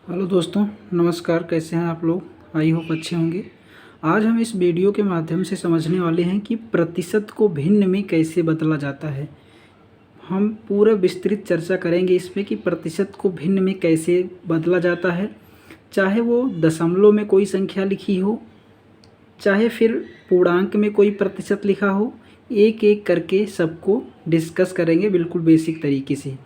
Hello दोस्तों, नमस्कार। कैसे हैं आप लोग? आई होप अच्छे होंगे। आज हम इस वीडियो के माध्यम से समझने वाले हैं कि प्रतिशत को भिन्न में कैसे बदला जाता है। हम पूरा विस्तृत चर्चा करेंगे इसमें कि प्रतिशत को भिन्न में कैसे बदला जाता है, चाहे वो दशमलव में कोई संख्या लिखी हो, चाहे फिर पूर्णांक में कोई प्रतिशत लिखा हो। एक एक करके सबको डिस्कस करेंगे बिल्कुल बेसिक तरीके से।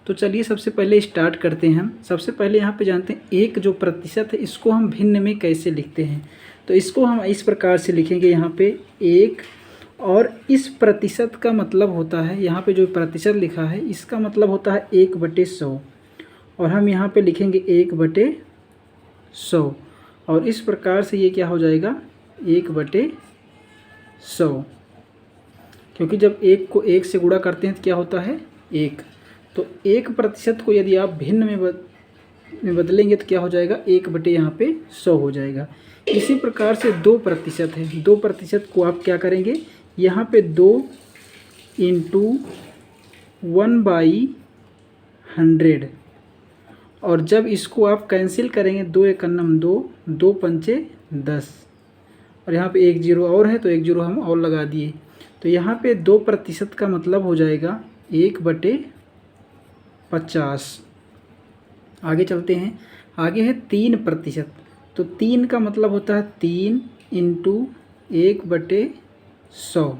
तो चलिए सबसे पहले स्टार्ट करते हैं। हम सबसे पहले यहाँ पे जानते हैं एक जो प्रतिशत है इसको हम भिन्न में कैसे लिखते हैं। तो इसको हम इस प्रकार से लिखेंगे यहाँ पे एक, और इस प्रतिशत का मतलब होता है, यहाँ पे जो प्रतिशत लिखा है इसका मतलब होता है 1/100, और हम यहाँ पे लिखेंगे 1/100, और इस प्रकार से ये क्या हो जाएगा 1/100, क्योंकि जब एक को एक से गुणा करते हैं तो क्या होता है 1। तो 1% को यदि आप भिन्न में बदलेंगे तो क्या हो जाएगा 1/, यहाँ पे 100 हो जाएगा। इसी प्रकार से 2% है। 2% को आप क्या करेंगे, यहाँ पे 2 × 1/100, और जब इसको आप कैंसिल करेंगे 2 × 2, 2 × 10, और यहाँ पे 1 0 और है तो 1 0 हम और लगा दिए। तो यहाँ पे 2% का मतलब हो जाएगा 1/50। आगे चलते हैं। आगे है 3%। तो 3 का मतलब होता है 3 × 1/100,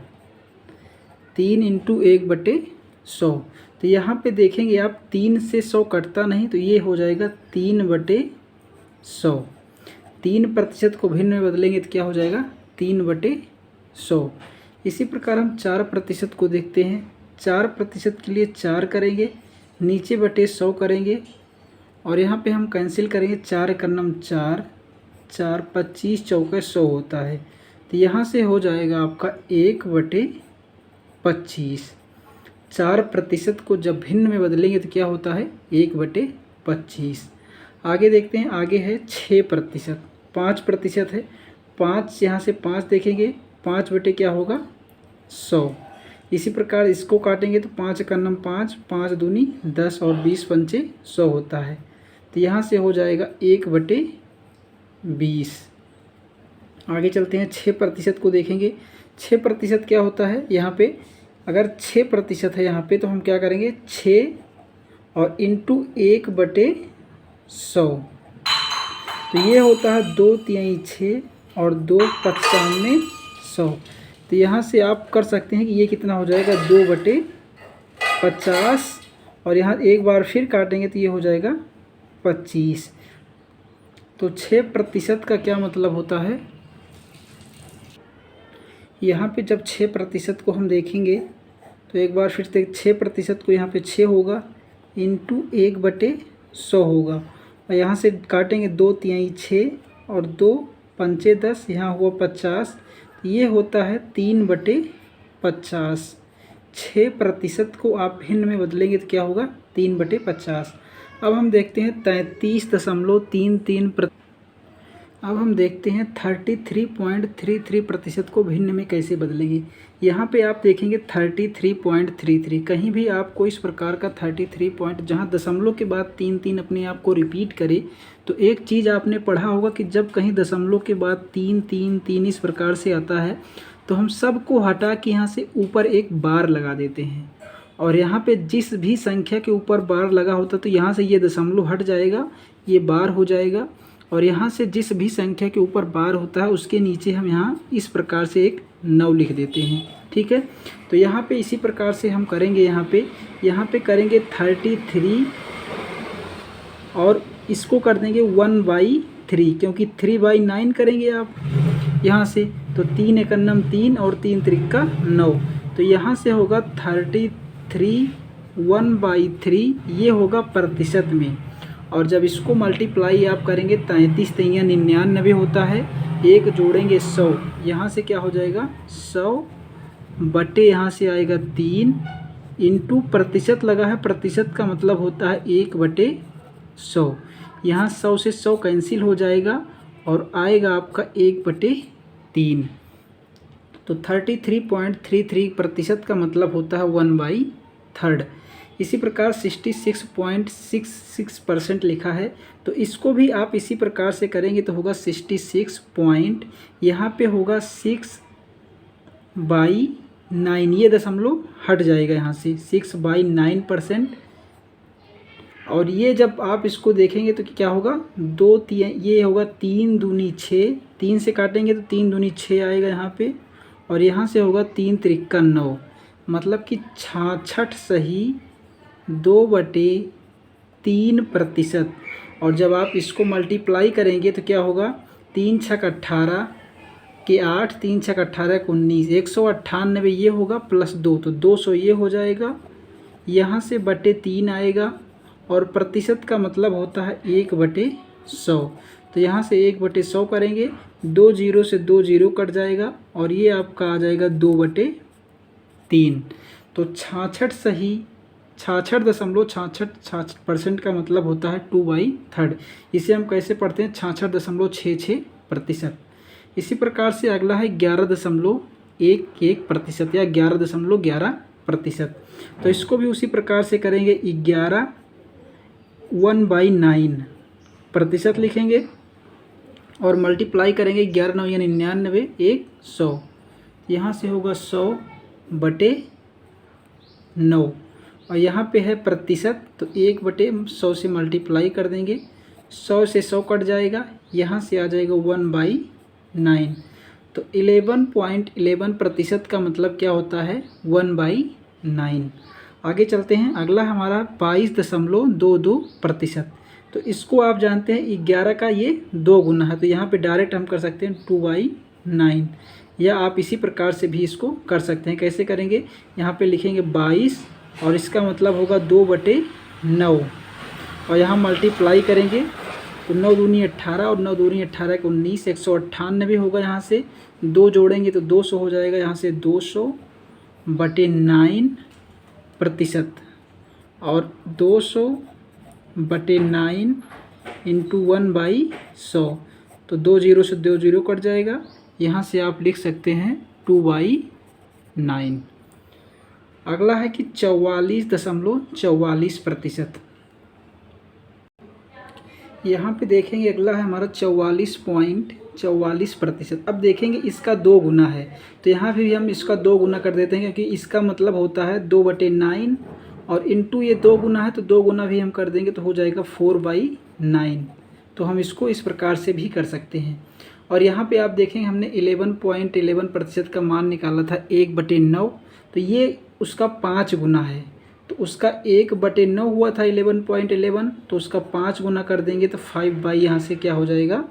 3 × 1/100। तो यहाँ पे देखेंगे आप 3 से 100 कटता नहीं, तो ये हो जाएगा 3/100। 3% को भिन्न में बदलेंगे तो क्या हो जाएगा 3/100। इसी प्रकार हम 4% को देखते हैं। 4% के लिए 4 करेंगे, नीचे बटे 100 करेंगे, और यहाँ पे हम कैंसिल करेंगे 4 × 4, 4 25 चौके 100 होता है। तो यहाँ से हो जाएगा आपका 1/25। 4% को जब भिन्न में बदलेंगे तो क्या होता है 1/25। आगे देखते हैं। आगे है 6%। 5% है। 5 यहाँ से 5 देखेंगे, 5 बटे क्या होगा 100। इसी प्रकार इसको काटेंगे तो 5 × 5, 5 दूनी 10, और 20 पंचे 100 होता है। तो यहाँ से हो जाएगा 1/20। आगे चलते हैं। 6% को देखेंगे। 6% क्या होता है, यहाँ पे अगर 6% है यहाँ पे तो हम क्या करेंगे 6 और इंटू 1/100, तो ये होता है 2 × 6 और 2 × 100। तो यहाँ से आप कर सकते हैं कि ये कितना हो जाएगा 2/50, और यहाँ एक बार फिर काटेंगे तो ये हो जाएगा 25। तो 6% का क्या मतलब होता है, यहाँ पे जब 6% को हम देखेंगे तो एक बार फिर से 6% को यहाँ पे 6 होगा इंटू 1/100 होगा, और यहाँ से काटेंगे 2 × 6 और 2 पंचे 10, यहाँ हुआ 50। ये होता है 3/50। 6% को आप भिन्न में बदलेंगे तो क्या होगा 3/50। अब हम देखते हैं 33.33%। अब हम देखते हैं 33.33% को भिन्न में कैसे बदलेंगे। यहाँ पे आप देखेंगे 33.33, कहीं भी आपको इस प्रकार का 33 पॉइंट जहाँ दशमलव के बाद 3 अपने आप को रिपीट करे, तो एक चीज़ आपने पढ़ा होगा कि जब कहीं दशमलव के बाद 3 इस प्रकार से आता है तो हम सबको हटा के यहाँ से ऊपर एक बार लगा देते हैं, और यहाँ पे जिस भी संख्या के ऊपर बार लगा होता तो यहाँ से ये दशमलव हट जाएगा, ये बार हो जाएगा, और यहाँ से जिस भी संख्या के ऊपर बार होता है उसके नीचे हम यहाँ इस प्रकार से एक 9 लिख देते हैं। ठीक है, तो यहाँ पे इसी प्रकार से हम करेंगे। यहाँ पे करेंगे 33, और इसको कर देंगे 1/3, क्योंकि 3/9 करेंगे आप यहाँ से, तो 3 × 3 और 3 × 9, तो यहाँ से होगा 33 1/3, ये होगा प्रतिशत में। और जब इसको मल्टीप्लाई आप करेंगे 33 × 3 = 99 होता है, एक जोड़ेंगे 100, यहाँ से क्या हो जाएगा 100 बटे यहाँ से आएगा 3 इंटू प्रतिशत लगा है, प्रतिशत का मतलब होता है 1/100। यहाँ 100 से 100 कैंसिल हो जाएगा और आएगा आपका 1/3। तो 33.33% का मतलब होता है 1/3। इसी प्रकार 66.66% लिखा है, तो इसको भी आप इसी प्रकार से करेंगे तो होगा 66 पॉइंट, यहाँ पे होगा 6/9, ये दशमलव हट जाएगा यहाँ से 6/9%। और ये जब आप इसको देखेंगे तो क्या होगा, 2 ये होगा 3 दूनी 6, 3 से काटेंगे तो 3 दूनी 6 आएगा यहाँ पे, और यहाँ से होगा 3 त्रिक्का 9, मतलब कि 66 सही 2/3%। और जब आप इसको मल्टीप्लाई करेंगे तो क्या होगा, 3 छक 18 के 8, 3 छक 18 के 19, 198 ये होगा प्लस 2, तो 200 ये हो जाएगा, यहाँ से /3 आएगा, और प्रतिशत का मतलब होता है 1/100, तो यहाँ से 1/100 करेंगे, 2 जीरो से 2 जीरो कट जाएगा, और ये आपका आ जाएगा 2/3। तो 66 सही 66.66% का मतलब होता है 2/3। इसे हम कैसे पढ़ते हैं, 66.66%। इसी प्रकार से अगला है 11.11% या 11.11%। तो इसको भी उसी प्रकार से करेंगे, 11 1/9% लिखेंगे और मल्टीप्लाई करेंगे, 11 9 यानी 99, 100, यहाँ से होगा 100/9, और यहाँ पे है प्रतिशत, तो 1/100 से मल्टीप्लाई कर देंगे, 100 से 100 कट जाएगा, यहाँ से आ जाएगा 1/9, तो 11.11% का मतलब क्या होता है, 1/9। आगे चलते हैं, अगला हमारा 22.22%। तो इसको आप जानते हैं 11 का ये 2 गुना है, तो यहाँ पे डायरेक्ट हम कर सकते हैं 2/9, या आप इसी प्रकार से भी इसको कर सकते हैं। कैसे करेंगे, यहाँ पे लिखेंगे 22, और इसका मतलब होगा 2/9, और यहाँ मल्टीप्लाई करेंगे तो 9 दूनी 18, और 9 दूनी 18 के 19, 198 होगा, यहाँ से 2 जोड़ेंगे तो 200 हो जाएगा, यहाँ से 200/9%, और 200/9 इंटू 1/100, तो 2 जीरो से 2 जीरो कट जाएगा, यहाँ से आप लिख सकते हैं 2/9। अगला है कि 44.44%। यहाँ पे देखेंगे अगला है हमारा 44.44%। अब देखेंगे इसका 2 गुना है, तो यहाँ पे भी हम इसका 2 गुना कर देते हैं, क्योंकि इसका मतलब होता है 2/9, और इंटू ये 2 गुना है तो 2 गुना भी हम कर देंगे तो हो जाएगा 4/9। तो हम इसको इस प्रकार से भी कर सकते हैं। और यहाँ पे आप देखेंगे हमने 11.11% का मान निकाला था 1/9, तो ये उसका 5 गुना है, तो उसका 1/9 हुआ था 11.11, तो उसका 5 गुना कर देंगे तो 5 यहाँ से क्या हो जाएगा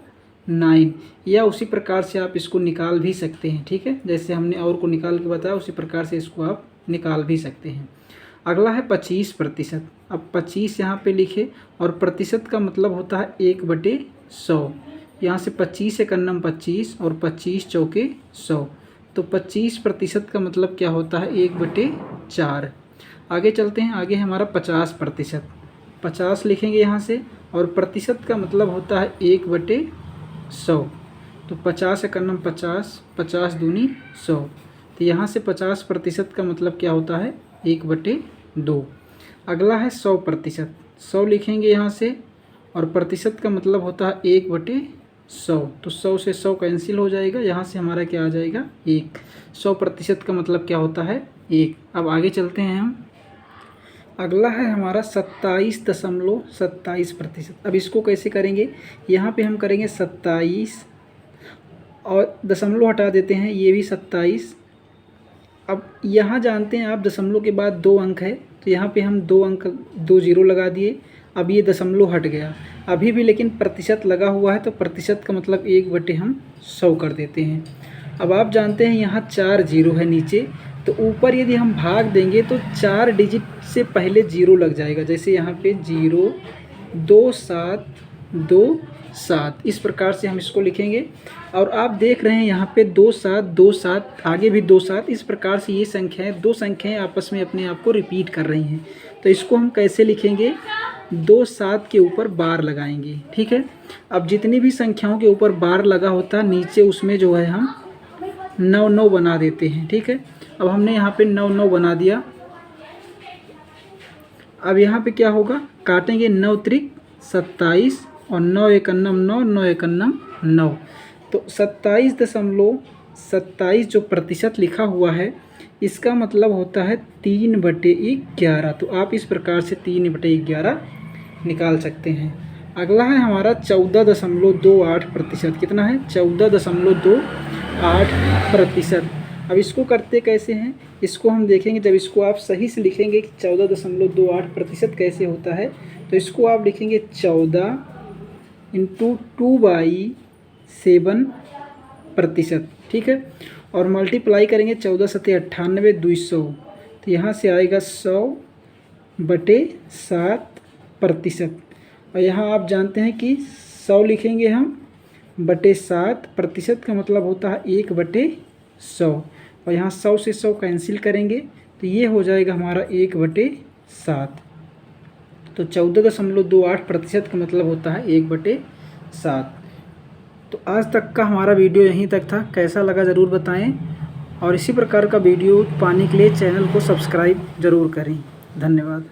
9, या उसी प्रकार से आप इसको निकाल भी सकते हैं। ठीक है, जैसे हमने और को निकाल के बताया उसी प्रकार से इसको आप निकाल भी सकते हैं। अगला है 25%। अब 25 यहाँ पे लिखे, और प्रतिशत का मतलब होता है 1/100, यहाँ से 25 से करना 25, और 25 चौके 100, तो 25% का मतलब क्या होता है 1/4। आगे चलते हैं, आगे हमारा 50%। 50 लिखेंगे यहाँ से, और प्रतिशत का मतलब होता है 1/100, तो 50 से करना 50, 50 दूनी 100, तो यहाँ से 50% का मतलब क्या होता है 1/2। अगला है 100%। 100 लिखेंगे यहाँ से, और प्रतिशत का मतलब होता है 1/100, तो 100 से 100 कैंसिल हो जाएगा, यहाँ से हमारा क्या आ जाएगा 1। 100% का मतलब क्या होता है 1। अब आगे चलते हैं हम, अगला है हमारा 27.27%। अब इसको कैसे करेंगे, यहाँ पे हम करेंगे 27 और दशमलव हटा देते हैं, ये भी 27। अब यहाँ जानते हैं आप दशमलव के बाद 2 अंक है, तो यहाँ पे हम 2 अंक 2 जीरो लगा दिए। अब ये दशमलव हट गया, अभी भी लेकिन प्रतिशत लगा हुआ है, तो प्रतिशत का मतलब 1/100 कर देते हैं। अब आप जानते हैं यहाँ 4 जीरो है नीचे, तो ऊपर यदि हम भाग देंगे तो 4 डिजिट से पहले जीरो लग जाएगा, जैसे यहाँ पे 0 2 7 2 7, इस प्रकार से हम इसको लिखेंगे। और आप देख रहे हैं यहाँ पे 2 7 2 7, आगे भी 2 7, इस प्रकार से ये संख्याएं 2 संख्याएं आपस में अपने आप को रिपीट कर रही हैं। तो इसको हम कैसे लिखेंगे, 2 7 के ऊपर बार लगाएंगे। ठीक है, अब जितनी भी संख्याओं के ऊपर बार लगा होता है नीचे उसमें जो है हम 9 9 बना देते हैं। ठीक है, अब हमने यहाँ पे 9 9 बना दिया। अब यहाँ पे क्या होगा, काटेंगे 9 त्रिक 27 और 9 एकन्नम 9, 9 एकन्नम 9। तो 27.27 जो प्रतिशत लिखा हुआ है इसका मतलब होता है 3/11। तो आप इस प्रकार से 3/11 निकाल सकते हैं। अगला है हमारा 14.28%। कितना है? 14.28%। अब इसको करते कैसे हैं, इसको हम देखेंगे। जब इसको आप सही से लिखेंगे कि 14.28% कैसे होता है, तो इसको आप लिखेंगे 14 × 2/7%। ठीक है, और मल्टीप्लाई करेंगे 14 सत्ते 98, 200। तो यहाँ से आएगा 100/7%। और यहाँ आप जानते हैं कि 100 लिखेंगे हम बटे 7, प्रतिशत का मतलब होता है 1/100। और यहाँ 100 से 100 कैंसिल करेंगे तो ये हो जाएगा हमारा 1/7। तो 14.28% का मतलब होता है 1/7। तो आज तक का हमारा वीडियो यहीं तक था। कैसा लगा ज़रूर बताएं, और इसी प्रकार का वीडियो पाने के लिए चैनल को सब्सक्राइब ज़रूर करें। धन्यवाद।